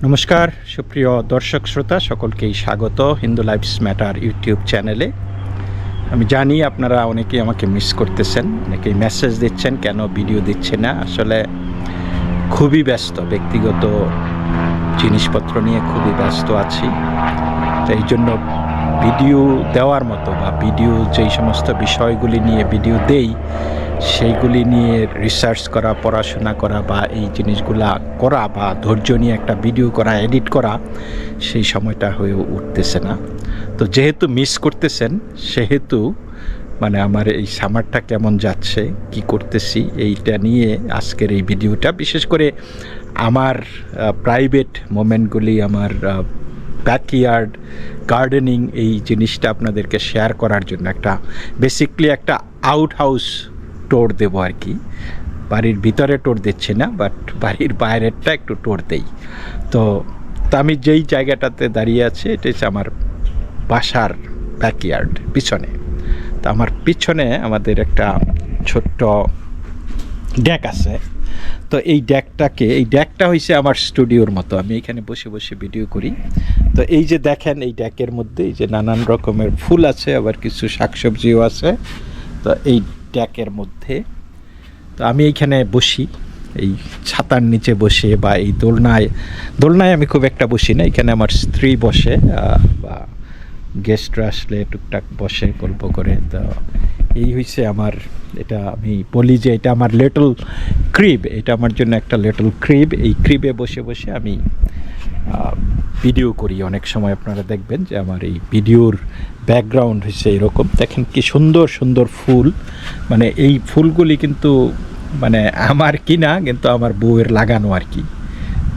নমস্কার সুপ্রিয় দর্শক শ্রোতা সকলকেই স্বাগত হিন্দু লাইফস ম্যাটার ইউটিউব চ্যানেলে। আমি জানি আপনারা অনেকেই আমাকে মিস করতেছেন, অনেকেই মেসেজ দিচ্ছেন কেন ভিডিও দিচ্ছে না। আসলে খুবই ব্যস্ত, ব্যক্তিগত জিনিসপত্র নিয়ে খুবই ব্যস্ত আছি। তো এই জন্য ভিডিও দেওয়ার মতো বা ভিডিও যেই সমস্ত বিষয়গুলি নিয়ে ভিডিও দেই সেইগুলি নিয়ে রিসার্চ করা, পড়াশোনা করা বা এই জিনিসগুলা করা বা ধৈর্য নিয়ে একটা ভিডিও করা, এডিট করা, সেই সময়টা হয়ে উঠতেছে না। তো যেহেতু মিস করতেছেন সেহেতু আমার এই সামারটা কেমন যাচ্ছে, কি করতেছি, এইটা নিয়ে আজকের এই ভিডিওটা। বিশেষ করে আমার প্রাইভেট মোমেন্টগুলি, আমার ব্যাকইয়ার্ড গার্ডেনিং, এই জিনিসটা আপনাদেরকে শেয়ার করার জন্য বেসিকলি একটা আউট হাউস টোর দেবো আর কি। বাড়ির ভিতরে টোর দিচ্ছি না, বাট বাড়ির বাইরেরটা একটু টোর দেই। তো আমি যেই জায়গাটাতে দাঁড়িয়ে আছি এটা হচ্ছে আমার বাসার ব্যাকইয়ার্ড, পিছনে। তো আমার পিছনে আমাদের একটা ছোট্ট ডেক আছে। তো এই ডেকটা হয়েছে আমার স্টুডিওর মতো। আমি এখানে বসে বসে ভিডিও করি। তো এই যে দেখেন, এই ডেকের মধ্যে এই যে নানান রকমের ফুল আছে, আবার কিছু শাকসবজিও আছে। তো এই ডেকের মধ্যে তো আমি এইখানে বসি, এই ছাতার নিচে বসে বা এই দোলনায় আমি খুব একটা বসি না। এখানে আমার স্ত্রী বসে বা গেস্টরা আসলে টুকটাক বসে গল্প করে। তো এই হয়েছে আমার, এটা আমি বলি যে এটা আমার লিটল ক্রিব, এটা আমার জন্য একটা লিটল ক্রিব। এই ক্রিবে বসে বসে আমি ভিডিও করি। অনেক সময় আপনারা দেখবেন যে আমার এই ভিডিওর ব্যাকগ্রাউন্ড হচ্ছে এরকম। দেখেন কি সুন্দর সুন্দর ফুল। এই ফুলগুলি কিন্তু আমার কিনা, কিন্তু আমার বউয়ের লাগানো আর কি।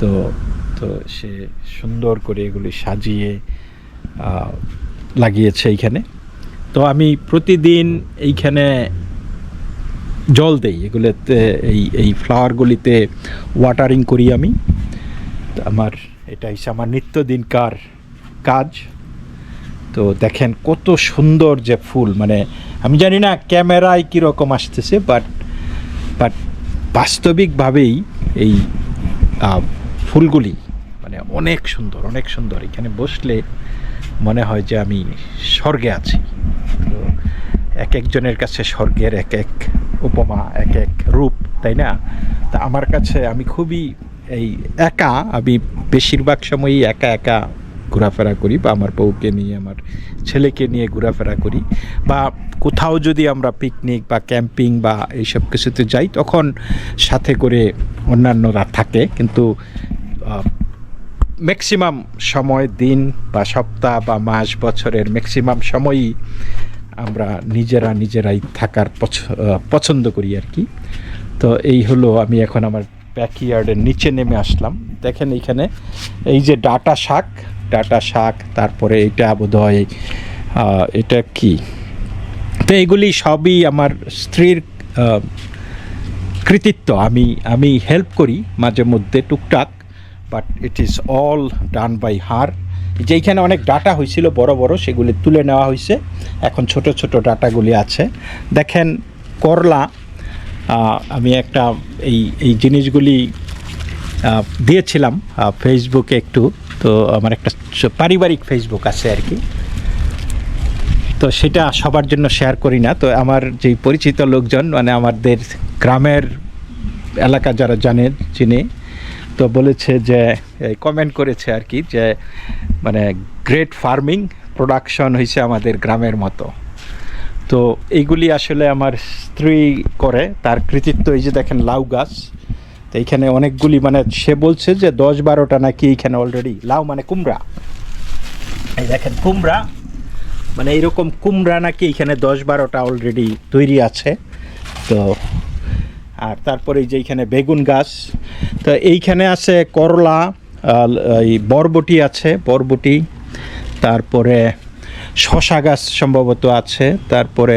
তো সে সুন্দর করে এগুলি সাজিয়ে লাগিয়েছে এইখানে। তো আমি প্রতিদিন এইখানে জল দেই, এগুলোতে এই ফ্লাওয়ারগুলিতে ওয়াটারিং করি আমি। তো এটা হচ্ছে আমার নিত্যদিনকার কাজ। তো দেখেন কত সুন্দর যে ফুল, আমি জানি না ক্যামেরায় কীরকম আসতেছে, বাট বাস্তবিকভাবেই এই ফুলগুলি অনেক সুন্দর, অনেক সুন্দর। এখানে বসলে মনে হয় যে আমি স্বর্গে আছি। তো এক একজনের কাছে স্বর্গের এক এক উপমা, এক এক রূপ, তাই না? তা আমার কাছে আমি খুবই একা, আমি বেশিরভাগ সময়ই একা ঘোরাফেরা করি, বা আমার বউকে নিয়ে, আমার ছেলেকে নিয়ে ঘোরাফেরা করি। বা কোথাও যদি আমরা পিকনিক বা ক্যাম্পিং বা এইসব কিছুতে যাই, তখন সাথে করে অন্যান্যরা থাকে। কিন্তু ম্যাক্সিমাম সময়, দিন বা সপ্তাহ বা মাস, বছরের ম্যাক্সিমাম সময়ই আমরা নিজেরাই থাকার পছন্দ করি আর কি। তো এই হলো, আমি এখন আমার ব্যাকইয়ার্ডের নিচে নেমে আসলাম। দেখেন এইখানে এই যে ডাটা শাক, তারপরে এটা বোধহয় এটা কি। তো এইগুলি সবই আমার স্ত্রীর কৃতিত্ব। আমি হেল্প করি মাঝে মধ্যে টুকটাক, but it is all done by her. যেইখানে অনেক ডাটা হয়েছিল বড় বড়, সেগুলি তুলে নেওয়া হয়েছে, এখন ছোট ছোট ডাটাগুলি আছে। দেখেন করলা, আমি একটা এই জিনিসগুলি দিয়েছিলাম ফেসবুকে একটু। তো আমার একটা পারিবারিক ফেসবুক আছে আর কি, তো সেটা সবার জন্য শেয়ার করি না। তো আমার যেই পরিচিত লোকজন, আমাদের গ্রামের এলাকা যারা চিনে, তো বলেছে যে কমেন্ট করেছে আর কি, যে গ্রেট ফার্মিং প্রোডাকশন হয়েছে আমাদের গ্রামের মতো। তো এইগুলি আসলে আমার স্ত্রী করে, তার কৃতিত্ব। এই যে দেখেন লাউ গাছ, তো এইখানে অনেকগুলি, সে বলছে যে 10-12টা নাকি এইখানে অলরেডি লাউ, কুমড়া। এই দেখেন কুমড়া, এইরকম কুমড়া নাকি এইখানে 10-12টা অলরেডি তৈরি আছে। তো আর তারপরে এই যে এইখানে বেগুন গাছ, তো এইখানে আছে করলা, এই বরবটি আছে, বরবটি, তারপরে শশা গাছ সম্ভবত আছে, তারপরে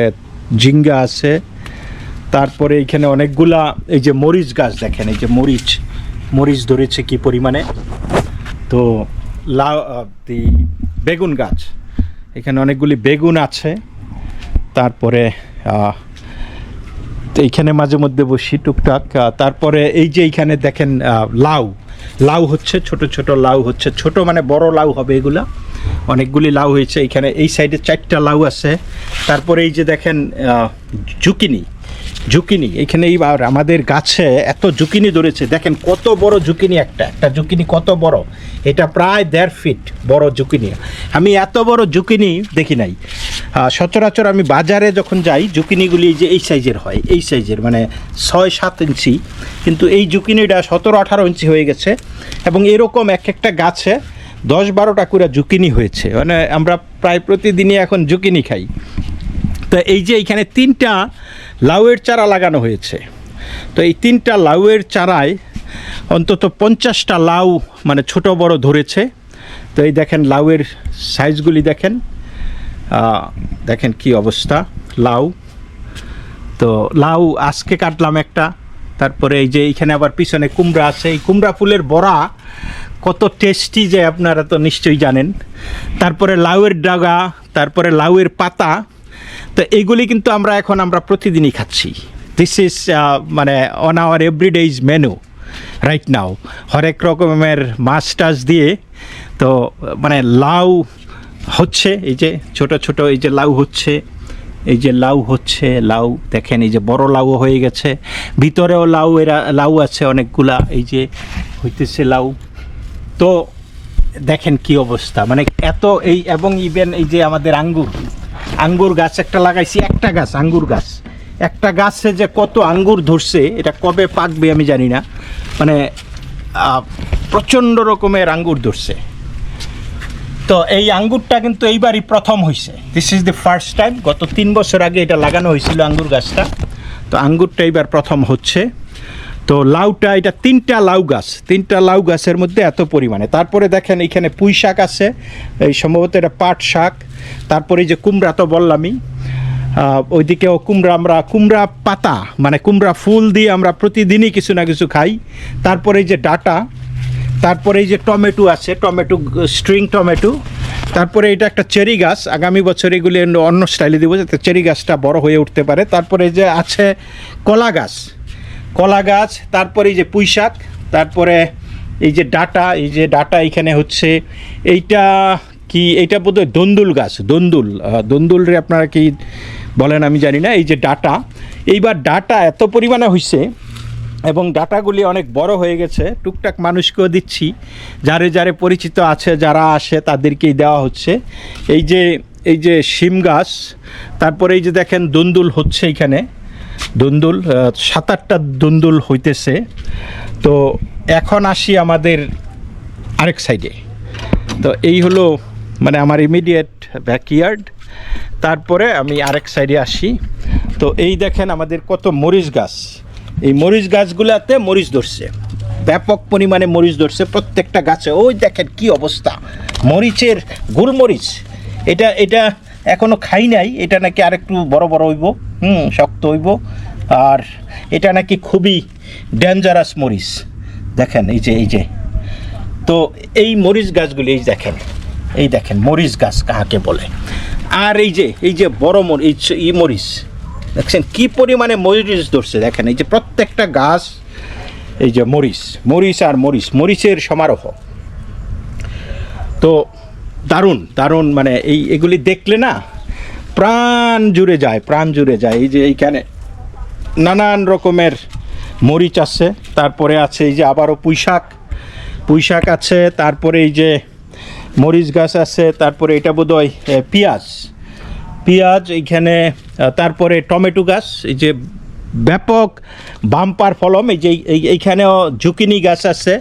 ঝিঙ্গা আছে, তারপরে এইখানে অনেকগুলা এই যে মরিচ গাছ, দেখেন এই যে মরিচ ধরেছে কি পরিমাণে। তো বেগুন গাছ, এখানে অনেকগুলি বেগুন আছে। তারপরে তো এইখানে মাঝে মধ্যে বসি টুকটাক। তারপরে এই যে এইখানে দেখেন লাউ, লাউ হচ্ছে, ছোট ছোট লাউ হচ্ছে, ছোট মানে বড় লাউ হবে এগুলা। অনেকগুলি লাউ হয়েছে এখানে, এই সাইডে 4টা লাউ আছে। তারপরে এই যে দেখেন জুকিনি এখানে এইবার আমাদের গাছে এত জুকিনি ধরেছে, দেখেন কত বড় জুকিনি, একটা জুকিনি কত বড়, এটা প্রায় 1.5 ফিট বড় জুকিনি। আমি এত বড় জুকিনি দেখি নাই। সচরাচর আমি বাজারে যখন যাই জুকিনিগুলি যে এই সাইজের হয়, এই সাইজের মানে 6-7 ইঞ্চি, কিন্তু এই জুকিনিটা 17-18 ইঞ্চি হয়ে গেছে। এবং এরকম একটা গাছে 10-12টা করে জুকিনি হয়েছে, মানে আমরা প্রায় প্রতিদিনই এখন জুকিনি খাই। তো এই যে এইখানে 3টা লাউয়ের চারা লাগানো হয়েছে, তো এই 3টা লাউয়ের চারায় অন্তত 50টা লাউ মানে ছোট বড় ধরেছে। তো এই দেখেন লাউয়ের সাইজগুলি দেখেন, দেখেন কি অবস্থা লাউ। তো লাউ আজকে কাটলাম একটা। তারপরে এই যে এইখানে আবার পিছনে কুমড়া আছে, এই কুমড়া ফুলের বড়া কত টেস্টি যে আপনারা তো নিশ্চয়ই জানেন। তারপরে লাউয়ের ডাগা, তারপরে লাউয়ের পাতা। তো এইগুলি কিন্তু আমরা প্রতিদিনই খাচ্ছি। দিস ইজ মানে on our everyday menu right now, হরেক রকমের মাছ টাছ দিয়ে। তো মানে লাউ হচ্ছে, এই যে ছোট ছোট এই যে লাউ হচ্ছে, এই যে লাউ হচ্ছে, লাউ দেখেন এই যে বড় লাউ হয়ে গেছে, ভিতরেও লাউ আছে অনেকগুলা, এই যে হইতেছে লাউ। তো দেখেন কি অবস্থা, মানে এত এই, এবং ইভেন এই যে আমাদের আঙ্গুর গাছ একটা লাগাইছি, আঙ্গুর গাছ একটা গাছে যে কত আঙ্গুর ধরছে, এটা কবে পাকবে আমি জানি না, মানে প্রচণ্ড রকমের আঙ্গুর ধরছে। তো এই আঙ্গুরটা কিন্তু এইবারই প্রথম হয়েছে, this is the first time. গত 3 বছর আগে এটা লাগানো হয়েছিল আঙ্গুর গাছটা, তো আঙ্গুরটা এইবার প্রথম হচ্ছে। তো লাউটা, এটা 3টা লাউ গাছের মধ্যে এত পরিমাণে। তারপরে দেখেন এইখানে পুঁই শাক আছে, এই সম্ভবত এটা পাট শাক। তারপরে এই যে কুমড়া তো বললামই, ওইদিকেও কুমড়া পাতা মানে কুমড়া ফুল দিয়ে আমরা প্রতিদিনই কিছু না কিছু খাই। তারপরে এই যে ডাটা, তারপরে এই যে টমেটো আছে, স্ট্রিং টমেটো। তারপরে এটা একটা চেরি গাছ, আগামী বছর এগুলি অন্য স্টাইলে দেবো যাতে চেরি গাছটা বড় হয়ে উঠতে পারে। তারপরে এই যে আছে কলা গাছ, তারপরে এই যে পুঁই শাক, তারপরে এই যে ডাটা এখানে হচ্ছে। এইটা বোধহয় দন্দুল গাছ, দন্দুল রে আপনারা কি বলেন আমি জানি না। এই যে ডাটা, এইবার ডাটা এত পরিমাণে হয়েছে এবং ডাটাগুলি অনেক বড় হয়ে গেছে, টুকটাক মানুষকেও দিচ্ছি, যারে পরিচিত আছে যারা আসে তাদেরকেই দেওয়া হচ্ছে। এই যে শিম গাছ, তারপরে এই যে দেখেন দন্দুল হচ্ছে, এইখানে দন্দুল 7-8টা দন্দুল হইতেছে। তো এখন আসি আমাদের আরেক সাইডে। তো এই হলো মানে আমার ইমিডিয়েট ব্যাকইয়ার্ড। তারপরে আমি আরেক সাইডে আসি। তো এই দেখেন আমাদের কত মরিচ গাছ, এই মরিচ গাছগুলোতে মরিচ ধরছে, ব্যাপক পরিমাণে মরিচ ধরছে প্রত্যেকটা গাছে। ওই দেখেন কি অবস্থা, মরিচের গোলমরিচ। এটা এখনও খাই নাই, এটা নাকি আরেকটু বড় হইব, শক্ত হইব। আর এটা নাকি খুবই ডেঞ্জারাস মরিচ। দেখেন এই যে তো এই মরিচ গাছগুলি, এই দেখেন মরিচ গাছ কাকে বলে। আর এই যে বড় মরিচ দেখছেন কি পরিমাণে মরিচ ধরছে, দেখেন এই যে প্রত্যেকটা গাছ, এই যে মরিচের সমারোহ। তো দারুণ মানে এগুলি দেখলে না প্রাণ জুড়ে যায়। এই যে এইখানে নানান রকমের মরিচ আছে, তারপরে আছে এই যে আবারও পুঁই শাক আছে, তারপরে এই যে মরিচ গাছ আছে, তারপরে এটা বোধহয় পেঁয়াজ এইখানে, তারপরে টমেটো গাছ, এই যে ব্যাপক বাম্পার ফলন। এই যে এইখানেও জুকিনি গাছ আছে,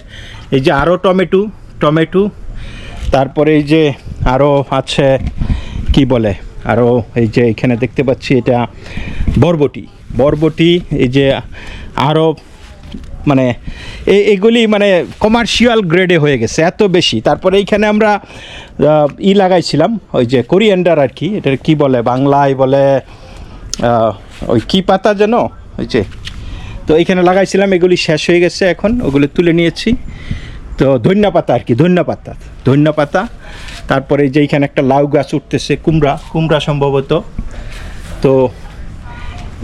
এই যে আরও টমেটো, তারপরে এই যে আরও আছে কি বলে, আরও এই যে এখানে দেখতে পাচ্ছি এটা বরবটি, এই যে আরও মানে এগুলি মানে কমার্শিয়াল গ্রেডে হয়ে গেছে এত বেশি। তারপরে এইখানে আমরা লাগাইছিলাম ওই যে কোরিয়ান্ডার আর কি, এটা কি বলে বাংলায় বলে ওই কি পাতা যেন, ওই যে, তো এইখানে লাগাইছিলাম, এগুলি শেষ হয়ে গেছে, এখন ওগুলো তুলে নিয়েছি। তো ধন্যপাতা আর কি, ধন্যপাতা। তারপরে যে এইখানে একটা লাউ গাছ উঠতেছে, কুমড়া সম্ভবত। তো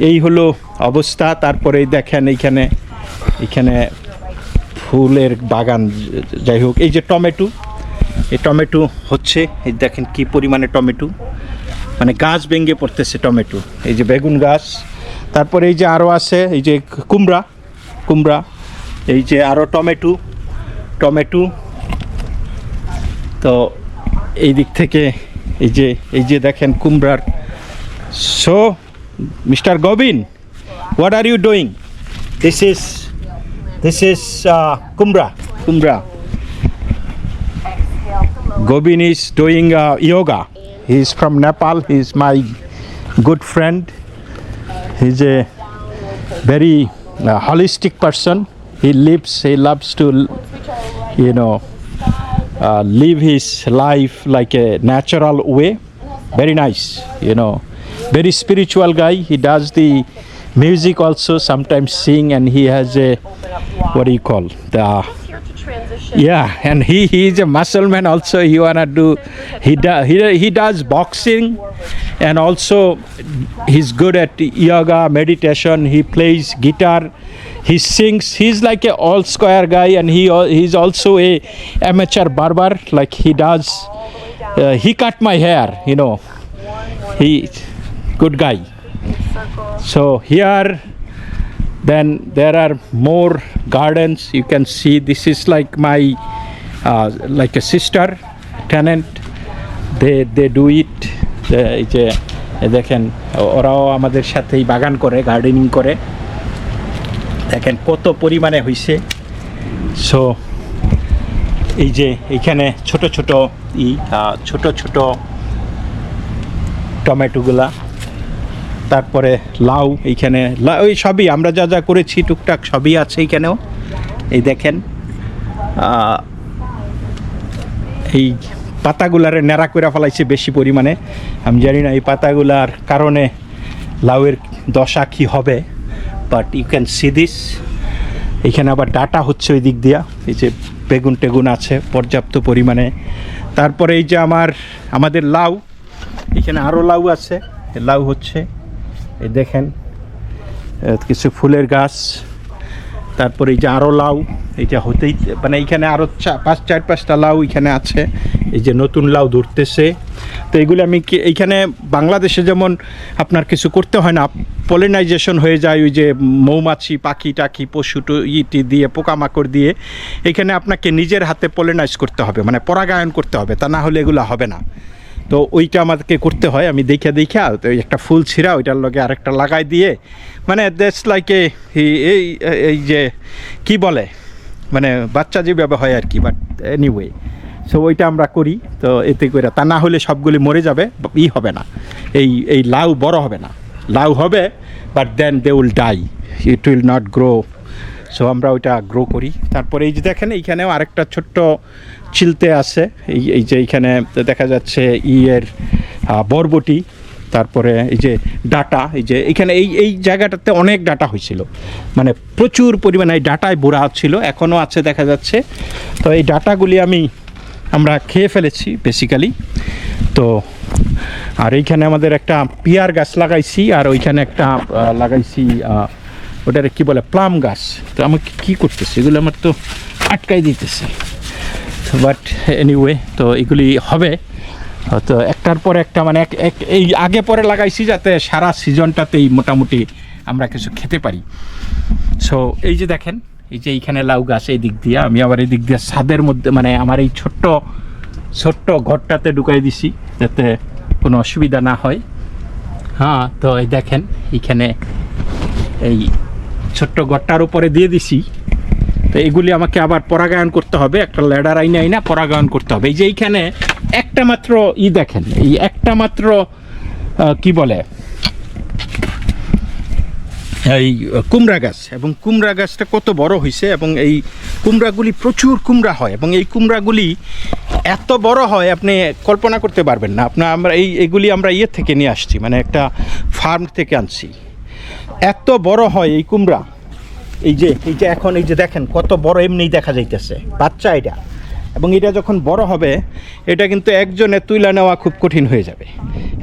এই হলো অবস্থা। তারপরে দেখেন এইখানে ফুলের বাগান। যাই হোক, এই যে টমেটো, এই টমেটো হচ্ছে, এই দেখেন কি পরিমাণে টমেটো, মানে গাছ ভেঙে পড়তেছে টমেটো। এই যে বেগুন গাছ, তারপরে এই যে আরও আছে এই যে কুমড়া, এই যে আরও টমেটো। তো এই দিক থেকে এই যে দেখেন কুমড়ার। So mister Gobin, what are you doing? This is kumbra. Gobin is doing yoga. He is from Nepal. He is my good friend. He's a very holistic person. He loves to, live his life like a natural way. Very nice, very spiritual guy. He does the music also, sometimes sing, and he has a, what do you call, yeah, and he is a muscle man also. He does boxing, and also he's good at yoga, meditation. He plays guitar, he sings. He's like a all square guy, and he's also a amateur barber. Like he cut my hair, he good guy. So here, then there are more gardens. You can see this is like my like a sister tenant. They do it. এই যে দেখেন, ওরাও আমাদের সাথেই বাগান করে, gardening করে। দেখেন কত পরিমাণে হয়েছে। সো এই যে এইখানে ছোট ছোট টমেটোগুলা, তারপরে লাউ, এইখানে ওই সবই আমরা যা করেছি টুকটাক সবই আছে এইখানেও। এই দেখেন এই পাতাগুলারে ন্যাড়া করে ফেলাইছে বেশি পরিমাণে। আমি জানি না এই পাতাগুলার কারণে লাউয়ের দশা কী হবে, but you can see this. এখানে আবার ডাটা হচ্ছে ওই দিক দিয়া। এই যে বেগুন আছে পর্যাপ্ত পরিমাণে। তারপরে এই যে আমাদের লাউ, এখানে আরও লাউ আছে, লাউ হচ্ছে, এই দেখেন কিছু ফুলের গাছ। তারপরে এই যে আরও লাউ, এইটা হতেই, মানে এইখানে আরও 4-5টা লাউ এখানে আছে। এই যে নতুন লাউ ধরতেছে। তো এইগুলো আমি এইখানে বাংলাদেশে যেমন আপনার কিছু করতে হয় না, পলিনাইজেশন হয়ে যায়, ওই যে মৌমাছি, পাখি টাকি, পশু ইটি দিয়ে, পোকামাকড় দিয়ে। এখানে আপনাকে নিজের হাতে পলিনাইজ করতে হবে, মানে পরাগায়ন করতে হবে, তা না হলে এগুলো হবে না। তো ওইটা আমাদেরকে করতে হয়। আমি দেখা তো একটা ফুল ছিঁড়া ওইটার লগে আরেকটা লাগাই দিয়ে, মানে দ্যাটস লাইক এই যে কি বলে, মানে বাচ্চা যেভাবে হয় আর কি, বাট এনিওয়ে। সো ওইটা আমরা করি। তো এতে করে, তা না হলে সবগুলি মরে যাবে, হবে না, এই লাউ বড় হবে না। লাউ হবে, but then they will die, it will not grow. So আমরা ওইটা গ্রো করি। তারপরে এই যে দেখেন এইখানেও আরেকটা ছোট্ট চিলতে আছে। এই যে এইখানে দেখা যাচ্ছে বরবটি। তারপরে এই যে ডাটা, এই যে এইখানে এই জায়গাটাতে অনেক ডাটা হয়েছিল, মানে প্রচুর পরিমাণে এই ডাটায় ভরা ছিল, এখনও আছে দেখা যাচ্ছে। তো এই ডাটাগুলি আমরা খেয়ে ফেলেছি বেসিক্যালি। তো আর এইখানে আমাদের একটা পিয়ার গাছ লাগাইছি, আর ওইখানে একটা লাগাইছি ওটারে কি বলে, প্লাম গাছ। তো আমাকে কী করতেছে, এগুলো আমার তো আটকাই দিতেছে। বাট এনিওয়ে, তো এগুলি হবে তো একটার পর একটা, মানে এই আগে পরে লাগাইছি যাতে সারা সিজনটাতেই মোটামুটি আমরা কিছু খেতে পারি। সো এই যে দেখেন, এই যে এইখানে লাউ গাছ, এই দিক দিয়ে আমি আবার এই দিক দিয়ে ছাদের মধ্যে, মানে আমার এই ছোট্ট ঘরটাতে ঢুকাই দিছি যাতে কোনো অসুবিধা না হয়। হ্যাঁ, তো এই দেখেন এইখানে এই ছোট্ট ঘরটার উপরে দিয়ে দিছি। তো এগুলি আমাকে আবার পরাগায়ন করতে হবে, একটা ল্যাডার আইনা পরাগায়ন করতে হবে। এই যে এইখানে একটা মাত্র দেখেন, এই একটা মাত্র কি বলে, এই কুমড়া গাছ, এবং কুমড়া গাছটা কত বড় হয়েছে, এবং এই কুমড়াগুলি প্রচুর কুমড়া হয়, এবং এই কুমড়াগুলি এত বড় হয় আপনি কল্পনা করতে পারবেন না। আমরা এইগুলি আমরা থেকে নিয়ে আসছি, মানে একটা ফার্ম থেকে আনছি। এত বড় হয় এই কুমড়া। এই যে এখন এই যে দেখেন কত বড়, এমনিই দেখা যাইতেছে বাচ্চা এটা, এবং এটা যখন বড় হবে এটা কিন্তু একজনে তুলে নেওয়া খুব কঠিন হয়ে যাবে,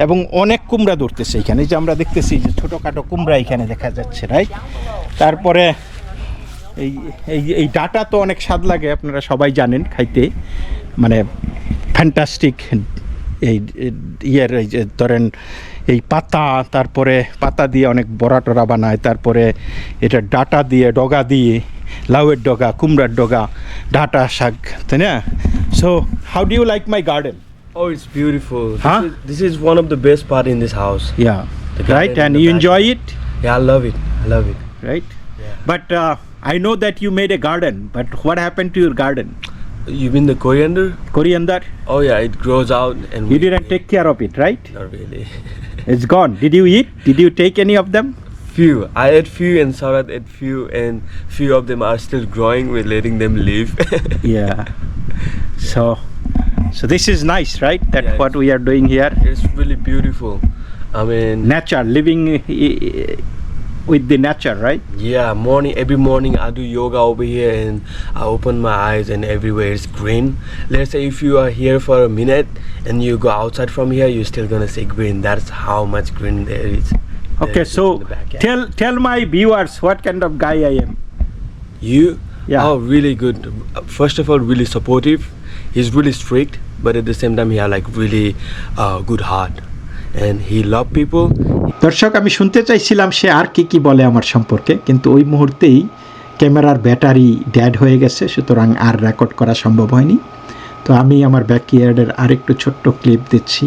এবং অনেক কুমড়া ধরতেছে এখানে। যে আমরা দেখতেছি যে ছোটোখাটো কুমড়া এখানে দেখা যাচ্ছে, রাইট। তারপরে এই এই এই ডাটা তো অনেক স্বাদ লাগে, আপনারা সবাই জানেন খাইতে, মানে ফ্যান্টাস্টিক। এই ইয়ের এই যে ধরেন এই পাতা, তারপরে পাতা দিয়ে অনেক বড়া টরা বানায়, তারপরে এটা ডাটা দিয়ে, ডগা দিয়ে, লাউয়ের ডগা, কুমড়ার ডগা, ডাটা শাক, তাই না? So how do you like my garden? Oh, it's beautiful. Huh? This is one of the best part in this house. Yeah, The garden right, in and the you back. enjoy it, Yeah, I love it. I love it. right? Yeah. But I know that you made a garden, but what happened to your garden? You mean the coriander? Coriander? Oh yeah, it grows out and You didn't take care of it, right? Not really. It's gone. Did you eat? Did you take any of them? Few. I ate few and Sarat ate few, and few of them are still growing. We're letting them live. Yeah. So this is nice, right? That's Yeah, what we are doing here. It's really beautiful. I mean, Nature, living with the nature, right? yeah. Every morning I do yoga over here, and I open my eyes, and everywhere is green. Let's say if you are here for a minute and you go outside from here, you're still gonna see green. That's how much green there is. Okay, in so the backyard. tell my viewers what kind of guy I am. You? Yeah. Oh, really good. First of all, really supportive. He's really strict, but at the same time, he has like really good heart, and he love people. দর্শক, আমি শুনতে চাইছিলাম সে আর কি বলে আমার সম্পর্কে, কিন্তু ওই মুহূর্তেই ক্যামেরার ব্যাটারি ড্যাড হয়ে গেছে, সুতরাং আর রেকর্ড করা সম্ভব হয়নি। তো আমি আমার ব্যাকইয়ার্ডের আরেকটু ছোট্ট ক্লিপ দিচ্ছি।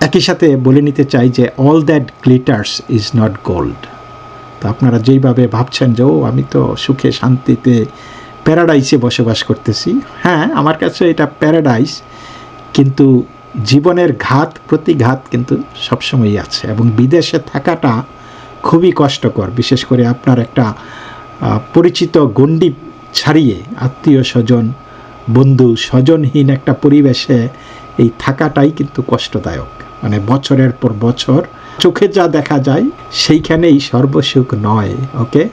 একই সাথে বলে নিতে চাই যে all that glitters is not gold. তো আপনারা যেইভাবে ভাবছেন যে ও আমি তো সুখে শান্তিতে প্যারাডাইসে বসবাস করতেছি, হ্যাঁ আমার কাছে এটা প্যারাডাইস, কিন্তু জীবনের প্রতিঘাত কিন্তু সবসময়ই আছে, এবং বিদেশে থাকাটা খুবই কষ্টকর, বিশেষ করে আপনার একটা পরিচিত গণ্ডি ছাড়িয়ে আত্মীয় স্বজন, বন্ধু স্বজনহীন একটা পরিবেশে এই থাকাটাই কিন্তু কষ্টদায়ক। মানে বছরের পর বছর চোখে যা দেখা যায় সেইখানেই সর্বসুখ নয়। ওকে।